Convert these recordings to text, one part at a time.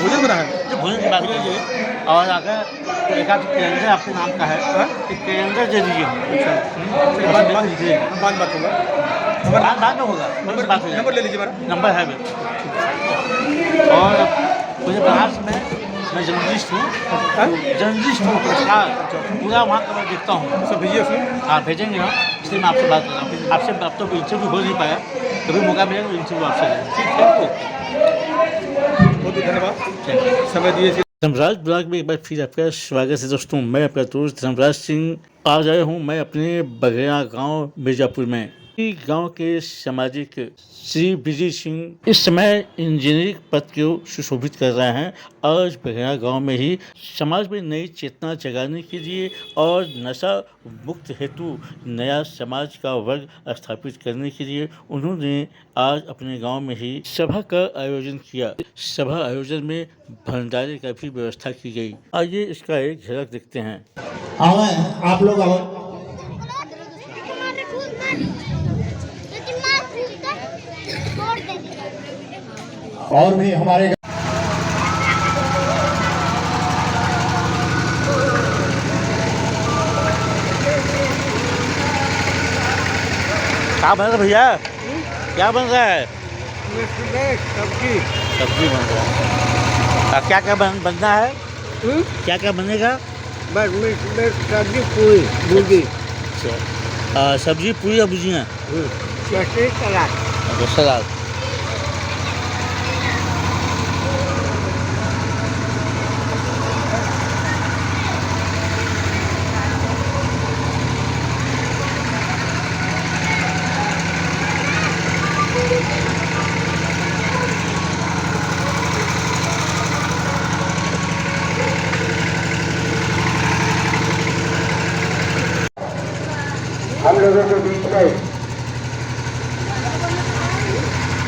भोजन बना है? जो भोजन की बात कीजिए और अगर तो एक आध कैलेंडर आपके नाम का है, हाँ? एक कैलेंडर दे दीजिए। अच्छा, फिर बाद बाद लिख लीजिए। बात होगा। बाद में होगा, नंबर बात हो नंबर ले जाएगी। लीजिए मेरा। नंबर है मेरा। और मुझे बनारस में मैं जर्नलिस्ट हूँ, हाँ? जर्नलिस्ट हूँ पत्रकार, पूरा वहाँ का मैं देखता हूँ। सब भेजिए उसमें। हाँ भेजेंगे हम, इसलिए मैं आपसे बात कर रहा हूँ। आपसे अब तो इंटरव्यू हो नहीं पाया, कभी मौका मिलेगा तो इंटरव्यू आपसे लेंगे। ठीक है, ओके। बहुत धन्यवाद थैंक यू। समय दिए। धर्मराज ब्लॉग में एक बार फिर आपका स्वागत है दोस्तों। मैं आपका दोस्त धर्मराज सिंह आज आया हूँ मैं अपने बघेड़ा गांव मिर्जापुर में। गांव के सामाजिक श्री विजय सिंह इस समय इंजीनियरिंग पद को सुशोभित कर रहे हैं। आज बघेड़ा गांव में ही समाज में नई चेतना जगाने के लिए और नशा मुक्त हेतु नया समाज का वर्ग स्थापित करने के लिए उन्होंने आज अपने गांव में ही सभा का आयोजन किया। सभा आयोजन में भंडारे का भी व्यवस्था की गई। आइए इसका एक झलक देखते हैं। आप लोग और भी हमारे क्या बन रहा है भैया? क्या बन रहा है? सब्जी। सब्जी बन रहा है। क्या क्या बनना है? क्या क्या बनेगा? बस सब्जी पूरी भुजी। सब्जी पूरी या भुजिया? सलाद। सलाद।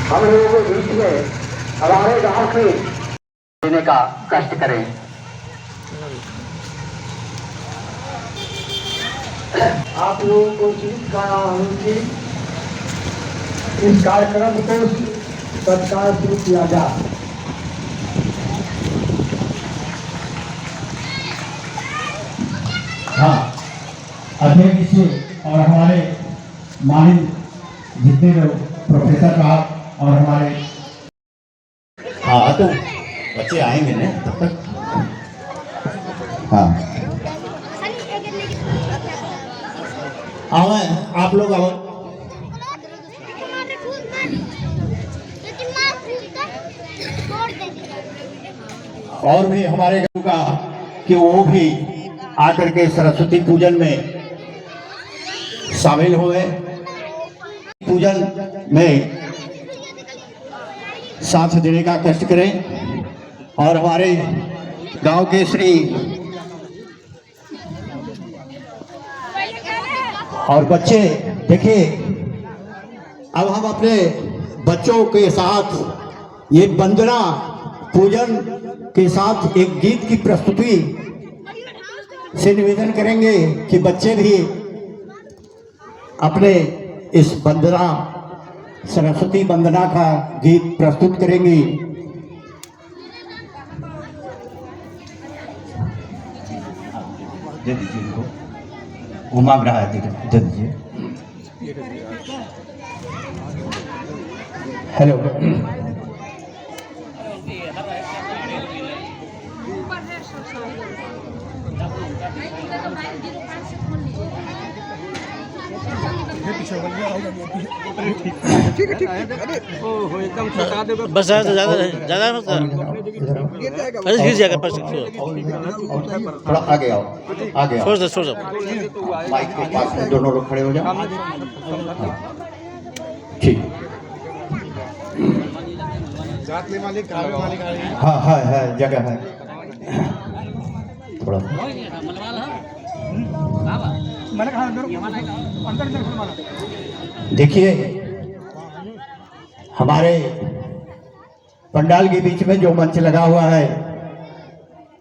हम लोगों के बीच में हमारे गांव के देने का कष्ट करें। आप लोगों को इस कार्यक्रम को तत्काल शुरू किया जाए। हाँ, अध्यक्ष और हमारे माननीय जितने लोग प्रोफेसर साहब और हमारे तो बच्चे आएंगे ना तब तक। हाँ आप लोग और भी हमारे गाँव का कि वो भी आकर के सरस्वती पूजन में शामिल हुए। पूजन में साथ देने का कष्ट करें। और हमारे गांव के श्री और बच्चे देखिए, अब हम अपने बच्चों के साथ ये वंदना पूजन के साथ एक गीत की प्रस्तुति से निवेदन करेंगे कि बच्चे भी अपने इस वंदना सरस्वती वंदना का गीत प्रस्तुत करेंगी। दे दीजिए इनको, वो मांग रहा है, दे दीजिए। हेलो, ठीक है। अरे एकदम सता दे बस ज़्यादा मत गिर जाएगा। थोड़ा आगे आओ, आगे आओ। छोड़ दो। माइक के पास में दोनों लोग खड़े हो जाओ। ठीक। हाँ है जगह है। थोड़ा देखिए, हमारे पंडाल के बीच में जो मंच लगा हुआ है,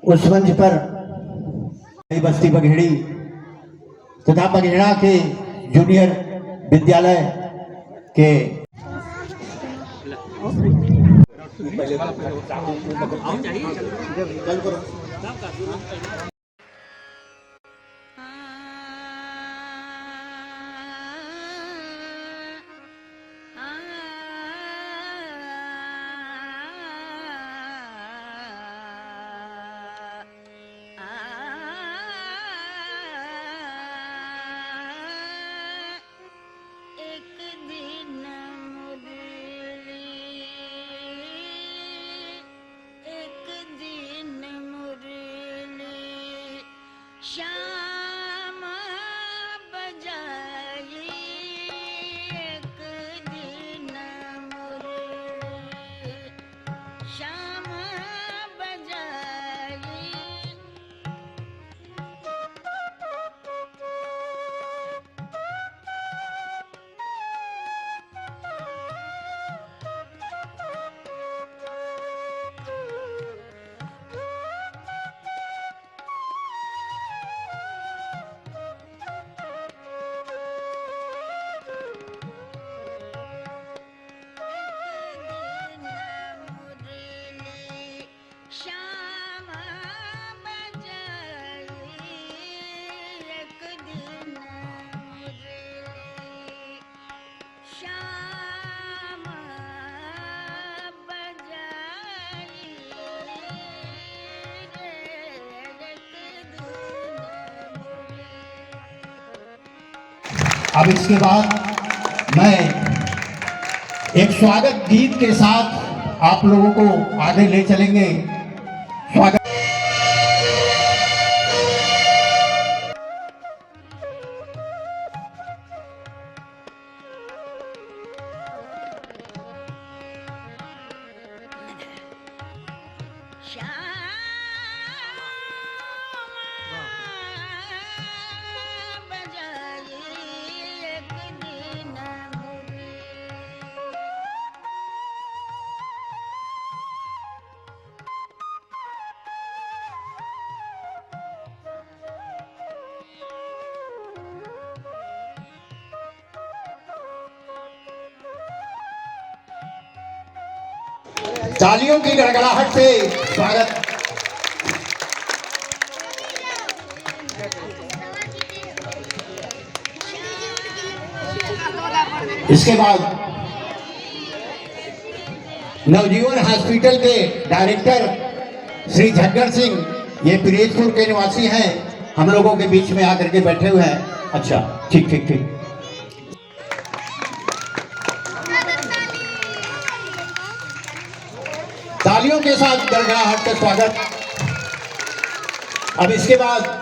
उस मंच पर बस्ती बघेड़ी तथा बघेड़ा के जूनियर विद्यालय के एक दिन मुरली, एक दिन मुरली श्याम बजाई, एक दिन मुरली श्याम बजाई। श्याम बजाई, एक दिन मुरली श्याम बजाई, एक दिन मुरली। अब इसके बाद मैं एक स्वागत गीत के साथ आप लोगों को आगे ले चलेंगे। स्वागत। श्याम बजाई, एक दिन मुरली। तालियों की गड़गड़ाहट से स्वागत। इसके बाद नवजीवन हॉस्पिटल के डायरेक्टर श्री झज्जर सिंह, ये पिरेजपुर के निवासी हैं, हम लोगों के बीच में आकर के बैठे हुए हैं। अच्छा, ठीक ठीक ठीक। तालियों के साथ गड़गड़ाहट का स्वागत। अब इसके बाद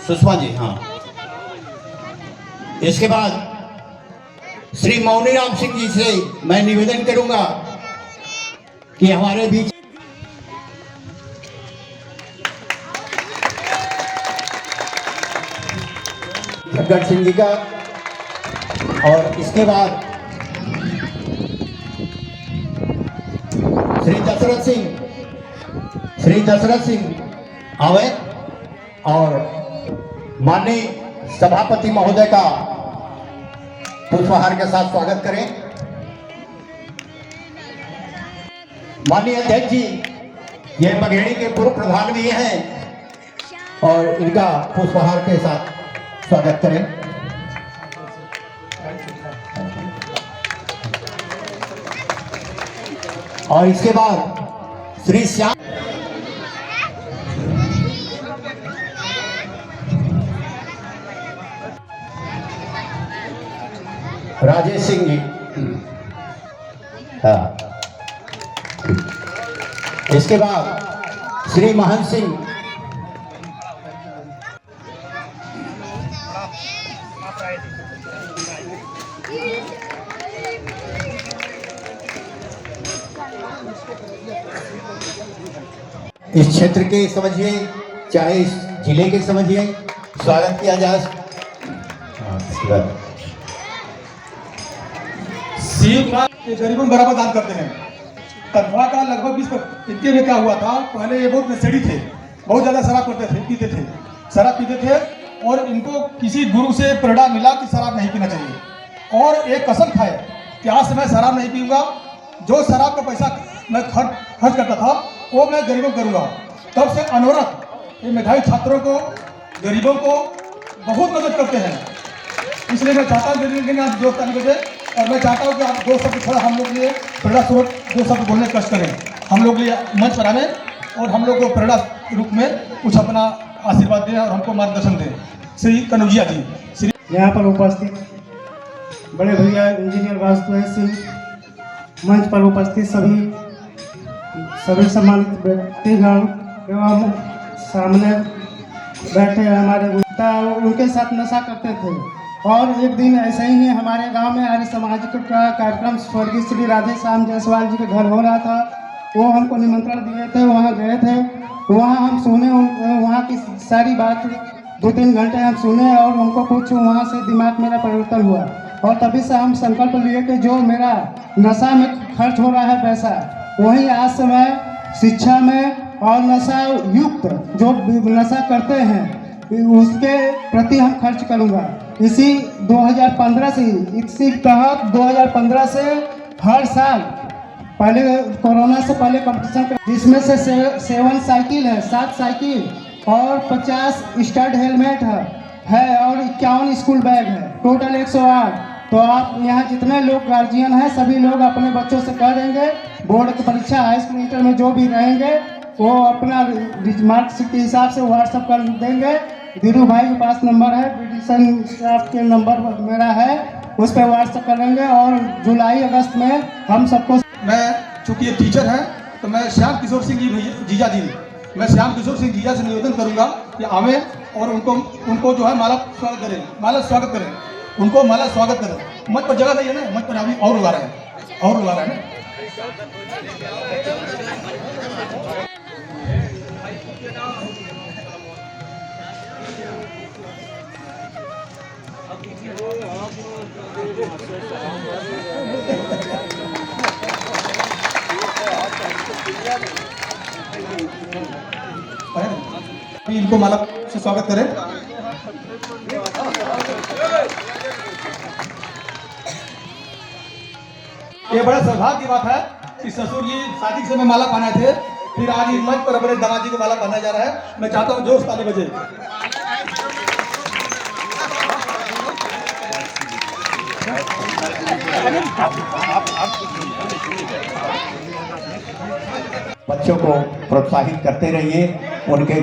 सुषमा जी, हाँ। इसके बाद श्री मौनीराम सिंह जी से मैं निवेदन करूंगा कि हमारे बीच झज्जर सिंह जी का, और इसके बाद श्री दशरथ सिंह आवे और माननीय सभापति महोदय का पुष्पहार के साथ स्वागत करें। माननीय अध्यक्ष जी, ये बघेड़ी के पूर्व प्रधान भी हैं और इनका पुष्पहार के साथ स्वागत करें। और इसके बाद श्री श्याम राजेश सिंह जी, हाँ। इसके बाद श्री महंत सिंह, इस क्षेत्र के समझिए चाहे इस जिले के समझिए, स्वागत किया जाए। ये गरीबों को बराबर दान करते हैं। तनख्वाह का लगभग 20। इनके में क्या हुआ था, पहले ये बहुत नशेड़ी थे, बहुत ज़्यादा शराब पीते थे और इनको किसी गुरु से प्रेरणा मिला कि शराब नहीं पीना चाहिए और एक कसम खाए कि आज से मैं शराब नहीं पीऊँगा, जो शराब का पैसा मैं खर्च करता था वो मैं गरीबों को करूँगा। तब से अनवरत ये मेधावी छात्रों को, गरीबों को बहुत मदद करते हैं। इसलिए मैं चाहता हूँ कि आप दोस्त आने बजे, और मैं चाहता हूँ कि आप दो शब्द थोड़ा हम लोग के लिए प्रेरणा स्रोत दो शब्द बोलने का कष्ट करें, हम लोग लिए मंच पर आवे और हम लोग को प्रेरणा रूप में कुछ अपना आशीर्वाद दें और हमको मार्गदर्शन दें। श्री कनौजिया जी, श्री यहाँ पर उपस्थित बड़े भैया इंजीनियर वासुदेव सिंह, मंच पर उपस्थित सभी सम्मानित व्यक्तिगण एवं सामने बैठे हमारे पिता उनके साथ नशा करते थे। और एक दिन ऐसे ही हमारे गांव में आर्य समाज का कार्यक्रम स्वर्गीय श्री राधे श्याम जायसवाल जी के घर हो रहा था। वो हमको निमंत्रण दिए थे, वहाँ गए थे। वहाँ हम सुने वहाँ की सारी बात 2-3 घंटे हम सुने और उनको कुछ वहाँ से दिमाग मेरा परिवर्तन हुआ और तभी से हम संकल्प लिए कि जो मेरा नशा में खर्च हो रहा है पैसा, वही आज से मैं शिक्षा में और नशा युक्त जो नशा करते हैं उसके प्रति हम खर्च करूँगा। इसी 2015 से, इसी तहत 2015 से हर साल पहले कोरोना से पहले कंपटीशन कर, जिसमें से 7 साइकिल है, 7 साइकिल और 50 स्टड हेलमेट है और 51 स्कूल बैग है, टोटल 108। तो आप यहाँ जितने लोग गार्जियन हैं सभी लोग अपने बच्चों से कह देंगे बोर्ड की परीक्षा हाई स्कूल इंटर में जो भी रहेंगे वो अपना मार्कशीट के हिसाब से व्हाट्सअप कर देंगे। धीरू भाई के पास नंबर है, ब्यूटिशन स्टाफ के नंबर मेरा है, उस पर व्हाट्सअप करेंगे और जुलाई अगस्त में हम सबको। मैं चूँकि ये टीचर हैं तो मैं श्याम किशोर सिंह जीजा जी, मैं श्याम किशोर सिंह जीजा से निवेदन करूंगा कि आवे और उनको जो है माला स्वागत करें, उनको माला स्वागत करें। मंच पर जगह नहीं है ना, मंच पर अभी और लोग आ रहे हैं ना। इनको माला से स्वागत करें। ये बड़ा सौभाग्य की बात है कि ससुर जी शादी से में माला पहनाए थे, फिर आज इस मंच पर अपने दामाद जी को माला पहनाया जा रहा है। मैं चाहता हूँ जोश ताली बजे। बच्चों को प्रोत्साहित करते रहिए, उनके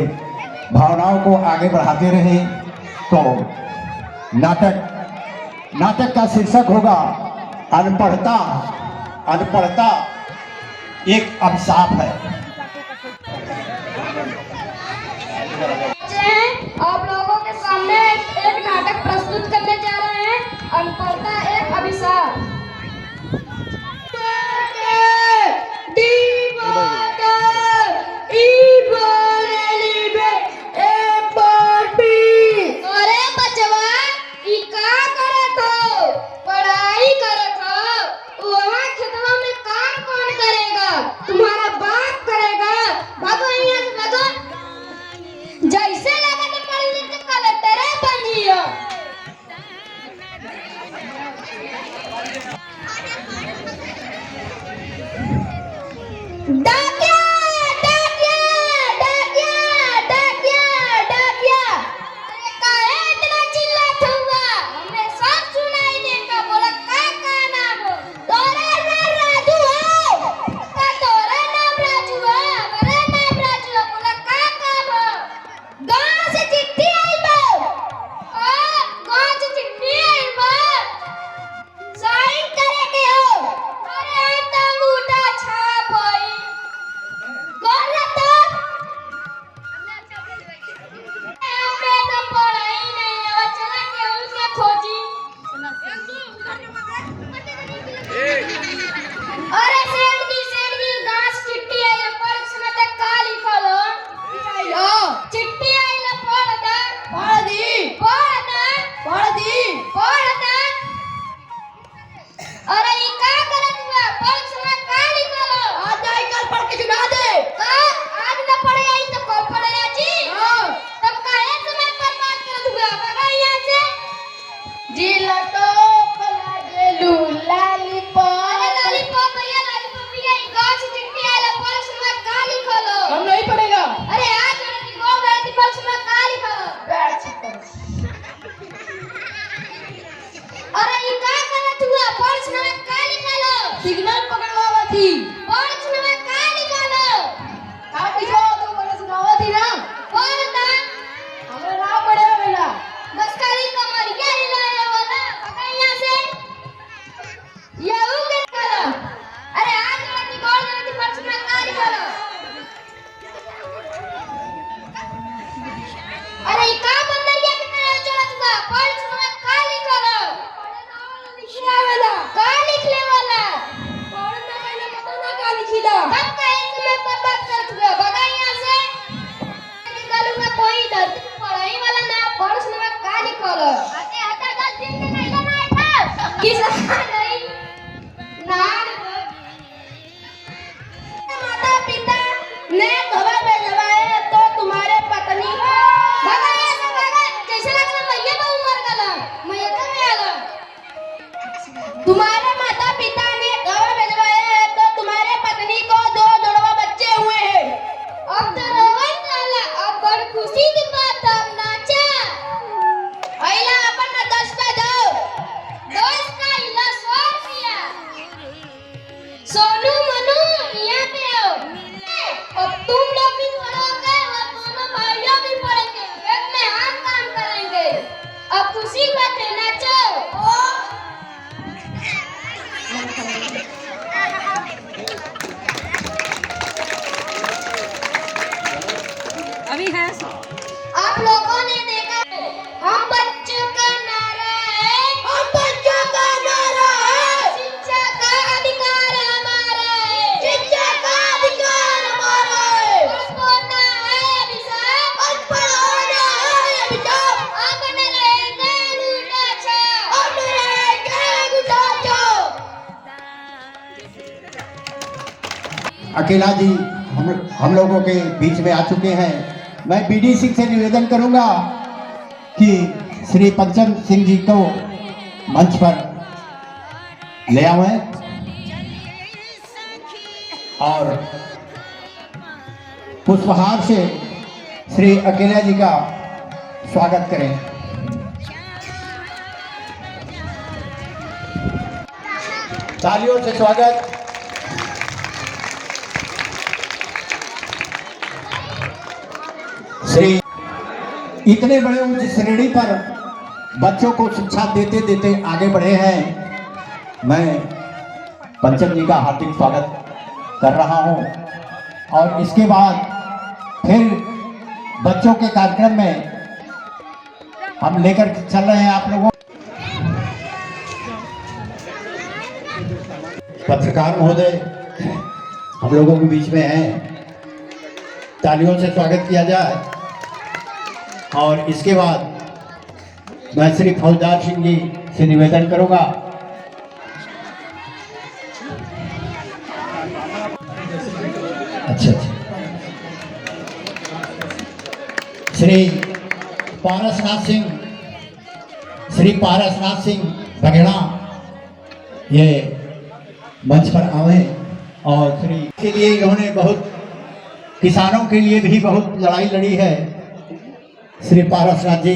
भावनाओं को आगे बढ़ाते रहें। तो नाटक का शीर्षक होगा अनपढ़ता एक अभिशाप है। आप लोगों के सामने एक नाटक प्रस्तुत करने जा रहे हैं, अनपढ़ता एक अभिशाप। अरे बचवा, ई का करत हो? पढ़ाई करत हो? वहाँ खेतवा में काम कौन करेगा? तुम्हारा बाप करेगा। भागो यहाँ से, भागो। जैसे लगा कि पढ़ लिख के कलेक्टर बन जियो। डाकिया, डाकिया, डाकिया, डाकिया, डाकिया। अरे काहे इतना चिल्लात हुआ? हमें सब सुनाई देता। बोला का नाम हो? तोरा नाम राजू हो? का तोरा नाम राजू हो? हमारा नाम राजू हो। बोला का काम हो? गाँव से चिट्ठी आई बा। गाँव से चिट्ठी आई बा। साइन करे के हो। अरे हम तो अंगूठा छाप होई। लो कब कहीं समय बर्बाद कर चुके हो भगा यहाँ से निकालूंगा कोई धरती पे पढ़ाई वाला ना पढ़ सुनवा का निकालो आते हटा 10 दिन के नहीं लेना है किस नहीं ना माता पिता ने खबर भेजवाए तो तुम्हारे पत्नी भगा यहाँ से भगा जैसे लगा मैया का उम्र गला मैया का में आला तुम्हारे माता पिता ने खबर भेजवाए हैं तो तुम्हारे पत्नी को 2 जुड़वा बच्चे हुए हैं अब तो रोवन वाला अब बड़ खुशी की बात अब नाचा आइला अपन ना 10 पे दो दोस्त का इला 100 रुपया सोनू मनु यहाँ पे आओ अब तुम लोग भी पढ़ोगे और दोनों भाइयों भी पढ़ेंगे एक में हम काम करेंगे अब खुशी बात है नाचो अभी है आप लोगों ने देखा है, हम बच्चों का नारा है हम बच्चों का नारा है शिक्षा का अधिकार हमारा है शिक्षा का अधिकार हमारा है पढ़ना है अभिशाप पढ़ना है अभिशाप अपने रहेंगे गुटा छाप अपने रहेंगे गुटा छाप अकेला जी हम लोगों के बीच में आ चुके हैं। मैं बीडी सिंह से निवेदन करूंगा कि श्री पंचम सिंह जी को मंच पर ले आवें और पुष्पहार से श्री अकेला जी का स्वागत करें। तालियों से स्वागत। श्री इतने बड़े उच्च श्रेणी पर बच्चों को शिक्षा देते देते आगे बढ़े हैं। मैं पंचम जी का हार्दिक स्वागत कर रहा हूं और इसके बाद फिर बच्चों के कार्यक्रम में हम लेकर चल रहे हैं आप लोगों। पत्रकार महोदय हम लोगों के बीच में हैं, तालियों से स्वागत किया जाए। और इसके बाद मैं श्री फौजदार सिंह जी से निवेदन करूंगा। अच्छा श्री पारसनाथ सिंह बघेड़ा ये मंच पर आवे और श्री के लिए इन्होंने बहुत किसानों के लिए भी बहुत लड़ाई लड़ी है। श्री पारसनाथ जी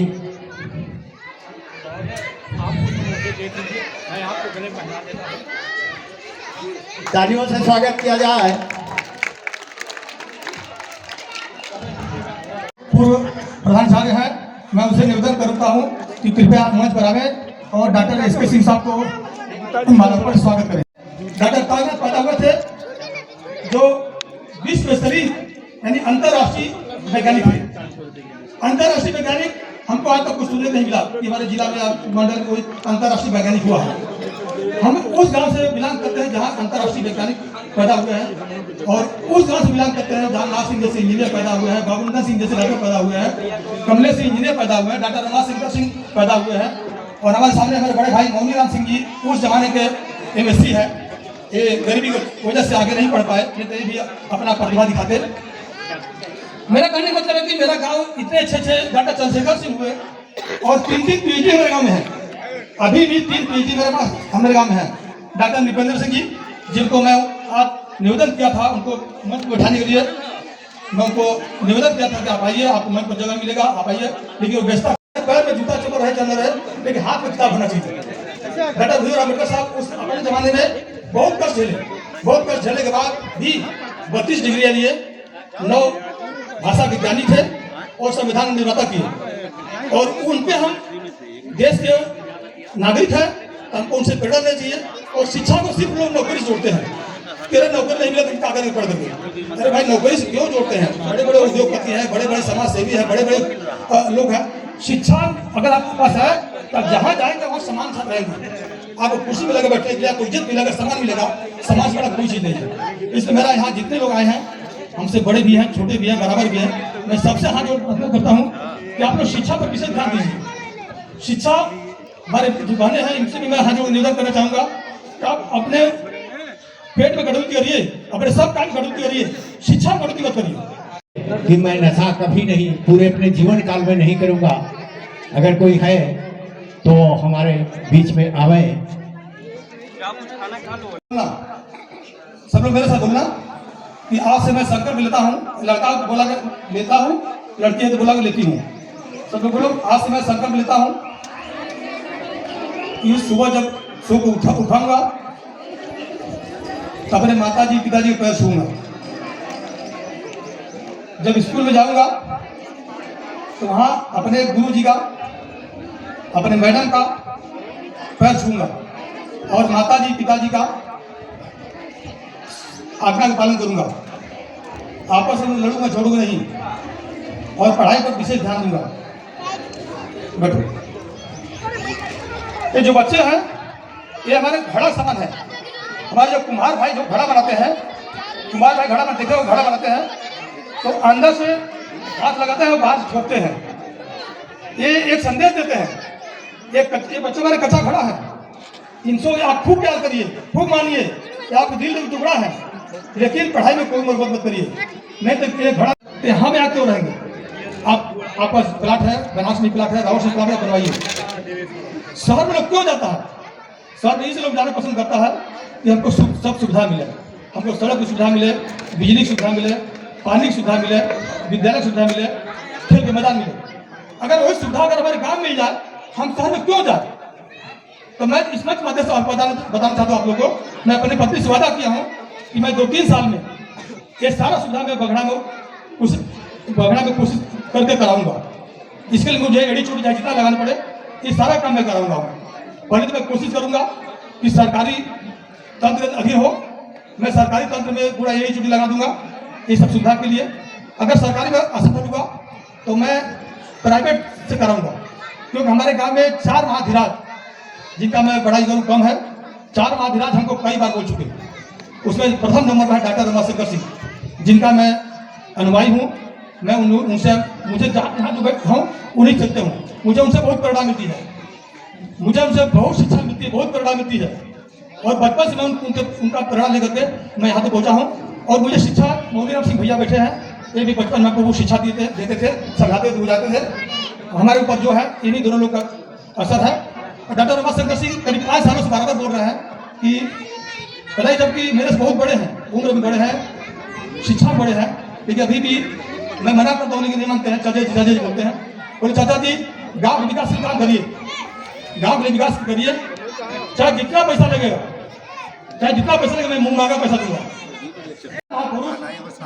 तालियों से स्वागत किया जाए। पूर्व प्रधान साहब हैं, मैं उनसे निवेदन करता हूं कि कृपया मंच पर आवे और डॉक्टर एस के सिंह साहब को माला पर स्वागत करें। डॉक्टर कागज पैदा हुए थे जो विश्व स्तरीय यानी अंतर्राष्ट्रीय वैज्ञानिक थे। अंतर्राष्ट्रीय वैज्ञानिक हमको आज तक कुछ सुनने नहीं मिला कि हमारे जिला में मंडल कोई अंतर्राष्ट्रीय वैज्ञानिक हुआ है। हम उस गांव से बिलोंग करते हैं जहां अंतर्राष्ट्रीय वैज्ञानिक पैदा हुए हैं और उस गांव से बिलोंग करते हैं जहां नाथ सिंह जैसे इंजीनियर पैदा हुए हैं, बाबुंदर सिंह जैसे डॉक्टर पैदा हुए हैं, कमलेश सिंह इंजीनियर पैदा हुए हैं, डॉक्टर रमाशंकर सिंह पैदा हुए हैं और हमारे सामने हमारे बड़े भाई मौनीराम सिंह जी उस जमाने के MSc है। ये गरीबी की वजह से आगे नहीं पढ़ पाए, नहीं भी अपना प्रतिभा दिखाते। मेरा कहने का मतलब है कि मेरा गांव इतने अच्छे डॉक्टर चंद्रशेखर सिंह हुए और 3 PhD मेरे गांव में है। अभी भी 3 PhD मेरे पास हमारे गांव में है। डॉक्टर नृपेंद्र सिंह जी जिनको मैं आज निवेदन किया था उनको मंच पर बैठाने के लिए, मैं उनको निवेदन किया था कि आप आइए, आपको मंच पर जगह मिलेगा, आप आइए। लेकिन वो बेचता पैर में जूता चप्पल रहे चल रहे, लेकिन हाथ में किताब होना चाहिए। डॉक्टर भीमराव अम्बेडकर साहब उस अपने जमाने में बहुत कष्ट झेलने के बाद भी 32 डिग्रियां लिए, 9 भाषा विज्ञानी थे और संविधान निर्माता किए और उन पे हम देश के नागरिक हैं, हमको उनसे प्रेरणा लेनी चाहिए। और शिक्षा को सिर्फ लोग नौकरी से जोड़ते हैं, तेरे नौकरी नहीं मिला तो कागज में पढ़ देंगे। अरे भाई नौकरी से क्यों जोड़ते हैं? बड़े बड़े उद्योगपति हैं, बड़े बड़े समाज सेवी हैं, बड़े बड़े लोग हैं। शिक्षा अगर आपके पास है तब जहाँ जाएंगे वहाँ समान साथ रहेंगे। आपको कुर्सी में लगे बैठने के लिए आपको इज्जत मिलेगा, सम्मान मिलेगा। समाज बड़ा कोई चीज नहीं है। इसलिए मेरा यहाँ जितने लोग आए हैं, हमसे बड़े भी हैं, छोटे भी हैं, बराबर भी हैं, मैं सबसे हाथ जोड़ करता हूँ कि आप लोग शिक्षा पर विशेष ध्यान दीजिए। शिक्षा हमारे जो बहने हैं, इनसे भी मैं हाथ जोड़ निवेदन करना चाहूँगा कि आप अपने पेट में कटौती करिए, अपने सब काम कटौती करिए, शिक्षा में कटौती मत करिए। कि मैं नशा कभी नहीं, पूरे अपने जीवन काल में नहीं करूँगा। अगर कोई है तो हमारे बीच में आवे। सब लोग मेरे साथ बोलना कि आज से मैं संकल्प लेता हूँ, लड़का को बोला लेता हूँ, लड़की है तो बोला लेती हूँ। सब लोग बोलो, आज से मैं संकल्प लेता हूँ कि सुबह जब सो को उठाऊंगा तो अपने माता जी पिताजी के पैर छूंगा। जब स्कूल में जाऊंगा तो वहाँ अपने गुरु जी का, अपने मैडम का पैर छूंगा और माता जी पिताजी का आज्ञा का पालन करूंगा। आपस में लड़ूंगा, छोड़ूंगा नहीं और पढ़ाई पर विशेष ध्यान दूंगा। बैठो। ये जो बच्चे हैं ये हमारे घड़ा समान है। हमारे जो कुम्हार भाई जो घड़ा बनाते हैं, कुम्हार भाई घड़ा बनाते हैं, घड़ा बनाते हैं तो अंदर से हाथ लगाते हैं और बाहर ठोकते हैं। ये एक संदेश देते हैं, ये बच्चे हमारे कच्चा घड़ा है, इनसे आप खूब प्यार करिए, खूब मानिए कि आपके दिल का टुकड़ा है, लेकिन पढ़ाई में कोई मोहब्बत मत करिए, नहीं तो ये घड़ा यहाँ में आके क्यों रहेंगे। आप पास प्लाट है, बनारस में प्लाट है, रावत से प्लाट है, बनवाइए। शहर में लोग क्यों जाता है? शहर में इसे लोग जाना पसंद करता है कि हमको सब सुविधा मिले, हमको सड़क की सुविधा मिले, बिजली की सुविधा मिले, पानी की सुविधा मिले, विद्यालय की सुविधा मिले, खेल के मैदान मिले। अगर वही सुविधा अगर हमारे गाँव मिल जाए, हम शहर में क्यों जाए? तो मैं इस मंच माध्यम से बताना चाहता हूँ आप लोगों को, मैं अपनी पत्नी से वादा किया हूँ कि मैं 2-3 साल में ये सारा सुविधा में बगड़ा में कोशिश करके कराऊंगा। इसके लिए मुझे एड़ी चोटी जितना लगाना पड़े, ये सारा काम मैं कराऊंगा। पहले तो मैं कोशिश करूंगा कि सरकारी तंत्र अधीन हो, मैं सरकारी तंत्र में पूरा एड़ी चोटी लगा दूंगा ये सब सुविधा के लिए। अगर सरकारी में असफल हुआ तो मैं प्राइवेट से कराऊंगा, क्योंकि हमारे गाँव में 4 महाधिराज, जिनका मैं बड़ा जरूर कम है, 4 महाधिराज हमको कई बार बोल चुके। उसमें प्रथम नंबर पर है डॉक्टर रमाशंकर सिंह, जिनका मैं अनुयायी हूँ। मैं उनसे मुझे जहाँ जो बैठता हूँ उन्हीं चलते हूँ। मुझे उनसे बहुत प्रेरणा मिलती है, मुझे उनसे बहुत शिक्षा मिलती है, बहुत प्रेरणा मिलती है। और बचपन से मैं उनका प्रेरणा लेकर के मैं यहाँ तक पहुँचा हूँ। और मुझे शिक्षा मोदीराम सिंह भैया बैठे हैं, ये भी बचपन में वो शिक्षा देते थे, समझाते बुझाते थे। हमारे ऊपर जो है इन्हीं दोनों लोग का असर है। और डॉक्टर रमाशंकर सिंह करीब 5 सालों से बराबर बोल रहे हैं कि पहले जबकि मेरे से बहुत बड़े हैं, उम्र में बड़े हैं, शिक्षा बड़े हैं, लेकिन अभी भी मैं मना करता हूँ, लेकिन नहीं मानते हैं। चाचा जी बोलते हैं, बोले चाचा जी गाँव के विकास के काम करिए, गाँव के विकास करिए, चाहे जितना पैसा लगेगा, चाहे जितना पैसा लगेगा, मैं मुंह मांगा पैसा दूंगा। पुरुष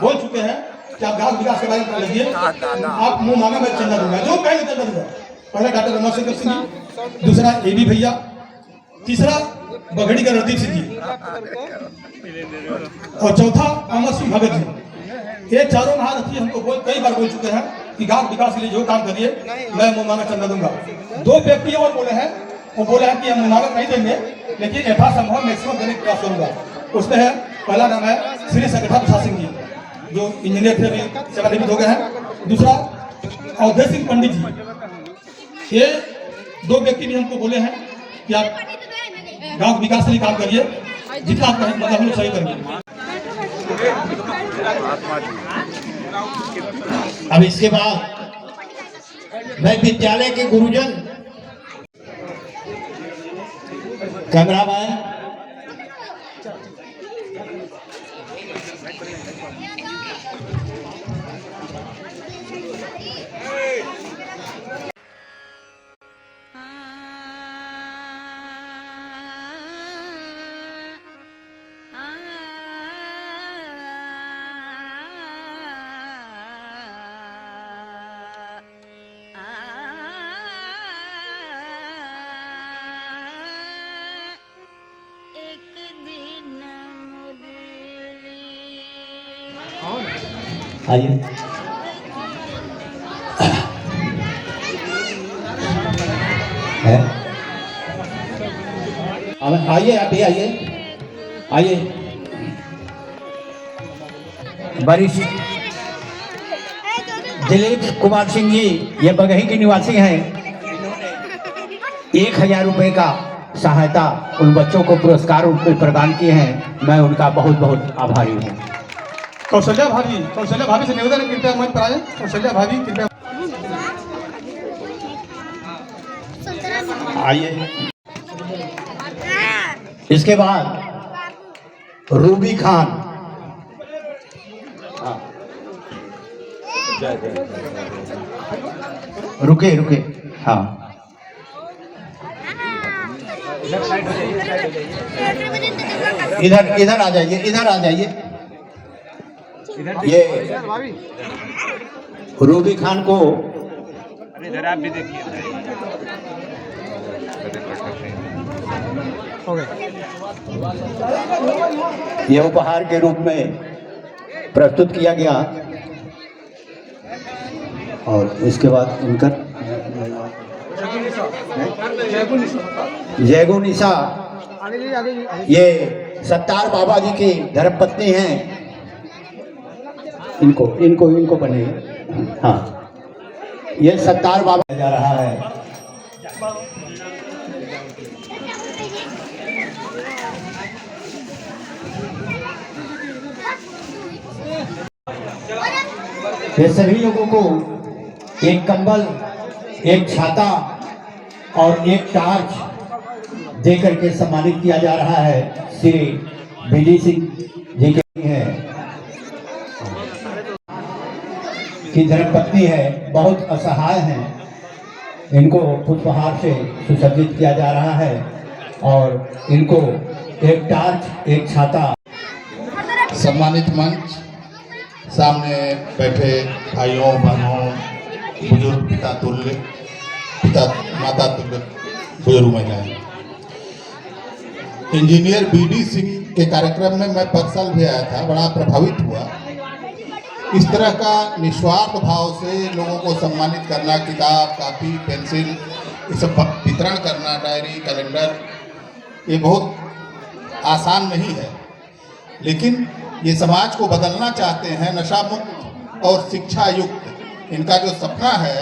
बोल चुके हैं कि आप गाँव विकास के बारे में लगिए, आप मुंह मांगा मैं चंदा दूंगा, जो कहेंगे चंदा दूंगा। पहला डॉक्टर रमाशंकर सिंह जी, दूसरा AB भैया, तीसरा बघड़ी का रणदीप सिंह जी और चौथा अमर सिंह भगत जी। ये चारों महारथी हमको कई बार बोल चुके हैं कि गांव विकास के लिए जो काम करिए मैं मुंह मांगा चंदा दूंगा। 2 व्यक्ति और बोले हैं, वो बोले हैं कि हम मुंह मांगा नहीं देंगे, लेकिन यथासंभव मैक्सिमम देने का प्रयास करूंगा। उसमें है, पहला नाम है श्री संगठा प्रसाद सिंह जी, जो इंजीनियर थे, अभी सेवानिवृत्त हो गए हैं। दूसरा अवधेश सिंह पंडित जी। ये 2 व्यक्ति भी हमको बोले हैं कि आप गांव विकास के लिए काम करिए, जितना आप मतलब हम लोग सही करेंगे। अब इसके बाद मैं विद्यालय के गुरुजन कैमरा मैन आइए। आइए, आप भी आइए, आइए। वरिष्ठ दिलीप कुमार सिंह जी, ये बगही के निवासी हैं, 1000 रुपए का सहायता उन बच्चों को पुरस्कार उनको प्रदान किए हैं। मैं उनका बहुत बहुत आभारी हूँ। कौशल्या भाभी से निवेदन है, कृपया मंच पर आए। कौशल्या भाभी कृपया आइए। इसके बाद रूबी खान, रुके हाँ, इधर आ जाइए। ये रूबी खान को इधर आप भी देखिए। ये उपहार के रूप में प्रस्तुत किया गया और इसके बाद उनका जयगो निशा, ये सत्तार बाबा जी की धर्मपत्नी हैं। इनको बने, हाँ, ये सत्तार बाबा जा रहा है। ये सभी लोगों को एक कंबल, एक छाता और एक टार्च देकर के सम्मानित किया जा रहा है। श्री बीडी सिंह जी के हैं की धर्मपत्नी है, बहुत असहाय हैं। इनको पुष्पहार से सुसज्जित किया जा रहा है और इनको एक टार्च, एक छाता। सम्मानित मंच, सामने बैठे भाइयों बहनों, बुजुर्ग माता तुल्य बुजुर्ग महिलाएं, इंजीनियर बीडी सिंह के कार्यक्रम में मैं परसल भी आया था, बड़ा प्रभावित हुआ। इस तरह का निस्वार्थ भाव से लोगों को सम्मानित करना, किताब, कापी, पेंसिल, ये सब वितरण करना, डायरी, कैलेंडर, ये बहुत आसान नहीं है। लेकिन ये समाज को बदलना चाहते हैं, नशा मुक्त और शिक्षा युक्त। इनका जो सपना है,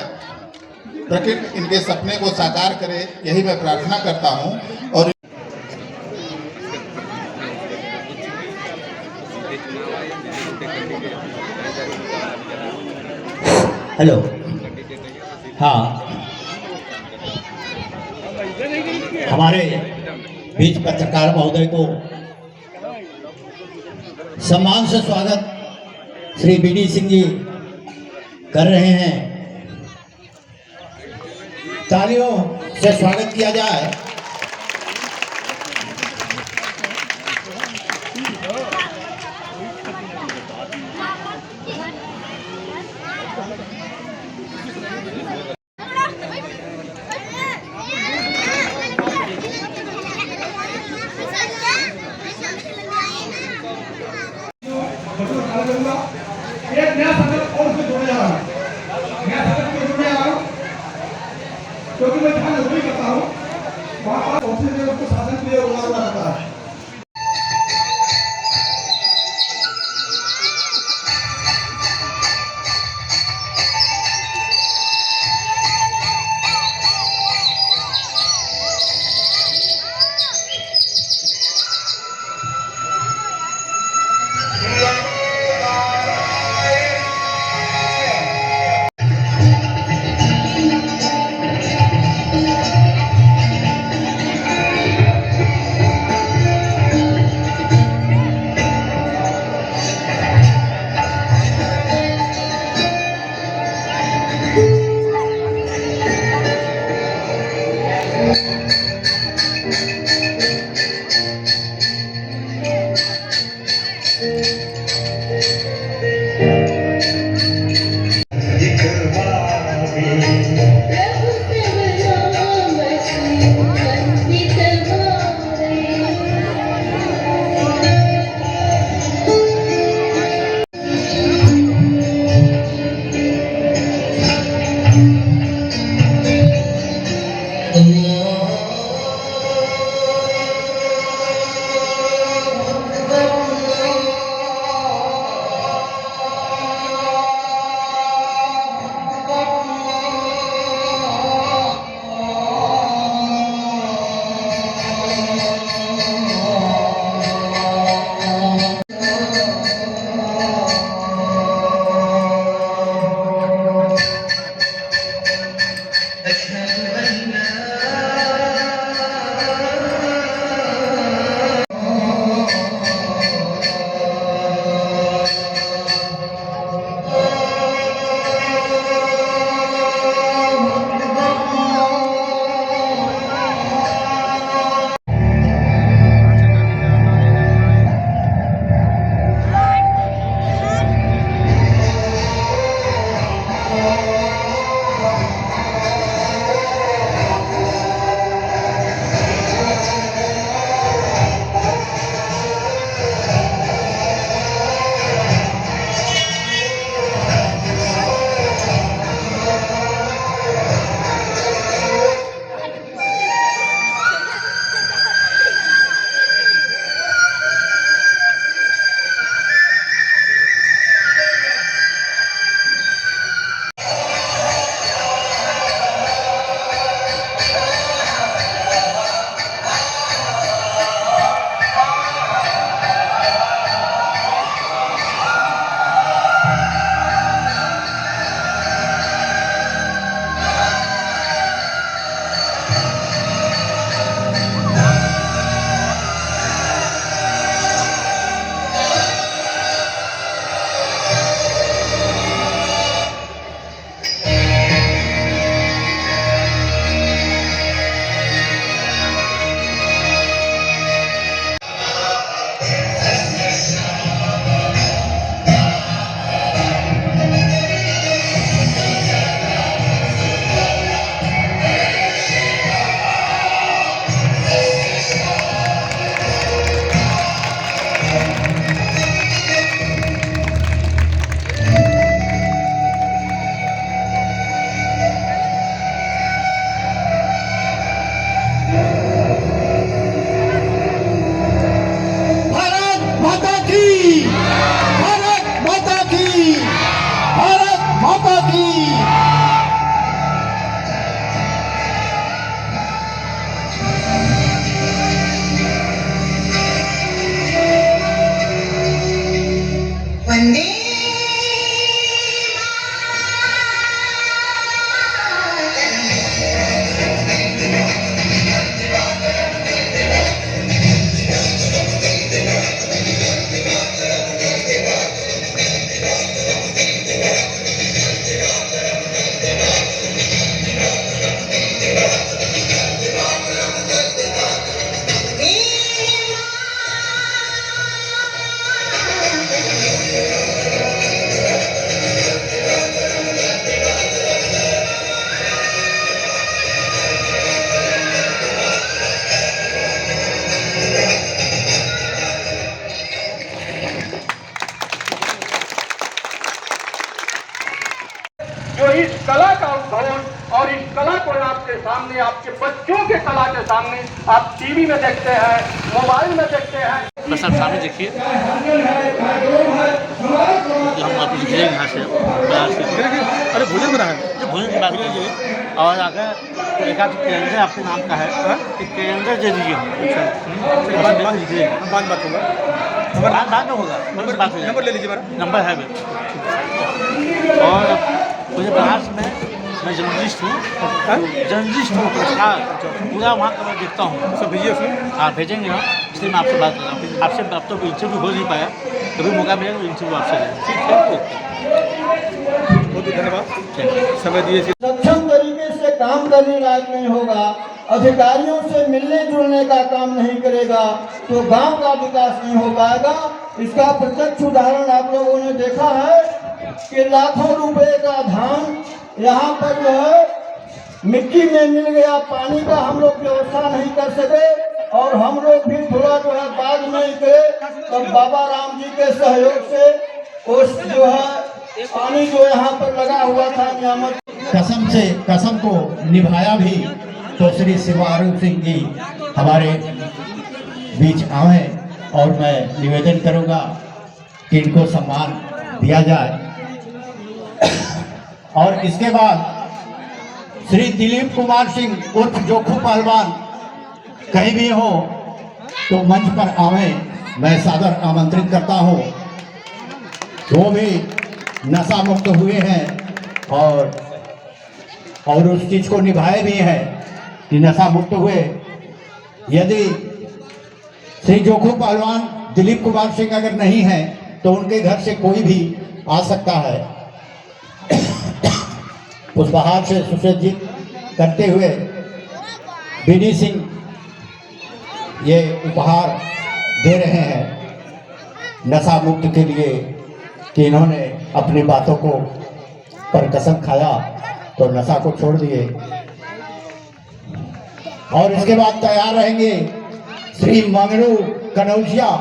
प्रकृति इनके सपने को साकार करे, यही मैं प्रार्थना करता हूँ। और हेलो, हाँ, हमारे बीच पत्रकार महोदय को सम्मान से स्वागत श्री बीडी सिंह जी कर रहे हैं। तालियों से स्वागत किया जाए। एक नया संकल्प और उसमें जोड़ा जा रहा है, नया संकल्प में जोड़ने जा रहा हूँ, क्योंकि मैं जहाँ नौकरी करता हूँ वहाँ पर ऑफिस में उसको साधन के लिए उड़ा रहता है। वंदे जो इस कला का उद्भवन और इस कला को आपके सामने, आपके बच्चों के कला के सामने आप टीवी में देखते हैं, मोबाइल में देखते हैं। बस आप सामने देखिए कि हम आप लिखेंगे यहाँ से अरे भोजन बना है जो भोजन की बात कीजिए और अगर तो एक आध कैलेंडर आपके नाम का है कि कैलेंडर दे दीजिए बात लीजिए बात होगा बाद में होगा बात हो नंबर ले लीजिए मेरा नंबर है मेरा। और मुझे बनारस में मैं जर्नलिस्ट हूँ पूरा वहाँ का मैं देखता हूँ। सब भेजिए उसमें। हाँ भेजेंगे ना, इसलिए मैं आपसे बात कर रहा हूँ। आपसे अब तो इंटरव्यू हो नहीं पाया, कभी मौका मिलेगा तो इंटरव्यू आपसे लेंगे। ठीक है, बहुत धन्यवाद समय दिए। सक्षम तरीके से काम करने लायक नहीं होगा, अधिकारियों से मिलने जुलने का काम नहीं करेगा तो गांव का विकास नहीं हो पाएगा। इसका प्रत्यक्ष उदाहरण आप लोगों ने देखा है कि लाखों रुपए का धान यहाँ पर जो है मिट्टी में मिल गया, पानी का हम लोग व्यवस्था नहीं कर सके और हम लोग भी थोड़ा जो है बाद में गए और बाबा राम जी के सहयोग से उस जो है पानी जो यहाँ पर लगा हुआ था नियामक कसम को निभाया भी। तो श्री शिवारूप सिंह जी हमारे बीच आए और मैं निवेदन करूंगा कि इनको सम्मान दिया जाए। और इसके बाद श्री दिलीप कुमार सिंह उर्फ जोखू पहलवान कहीं भी हो तो मंच पर आवे, मैं सादर आमंत्रित करता हूं। वो भी नशा मुक्त हुए हैं और उस चीज को निभाए भी हैं कि नशा मुक्त हुए। यदि श्री जोखू पहलवान दिलीप कुमार सिंह अगर नहीं है तो उनके घर से कोई भी आ सकता है। पुष्पहार से सुसज्जित करते हुए बीडी सिंह ये उपहार दे रहे हैं नशा मुक्त के लिए कि इन्होंने अपनी बातों को पर कसम खाया तो नशा को छोड़ दिए। और इसके बाद तैयार रहेंगे श्री मंगरू कनौजिया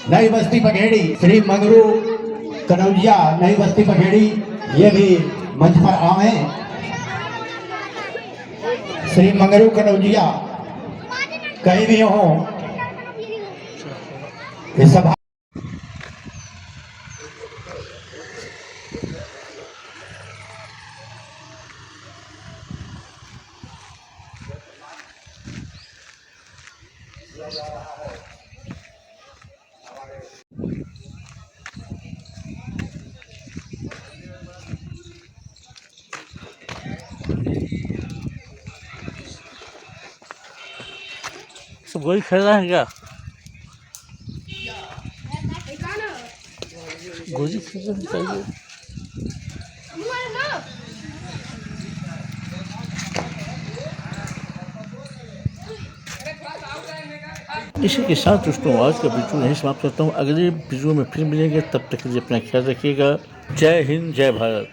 नई बस्ती पघेड़ी। श्री मंगरू कनौजिया नई बस्ती पघेड़ी ये भी मंच पर आए। श्री मंगरू कनौजिया कहीं भी हो इस सभा सब गोली खेल रहे हैं क्या? गोली खेल रहे हैं चाहिए। इसी के साथ दोस्तों आज का वीडियो यहीं समाप्त करता हूँ। अगले वीडियो में फिर मिलेंगे, तब तक के लिए अपना ख्याल रखिएगा। जय हिंद, जय भारत।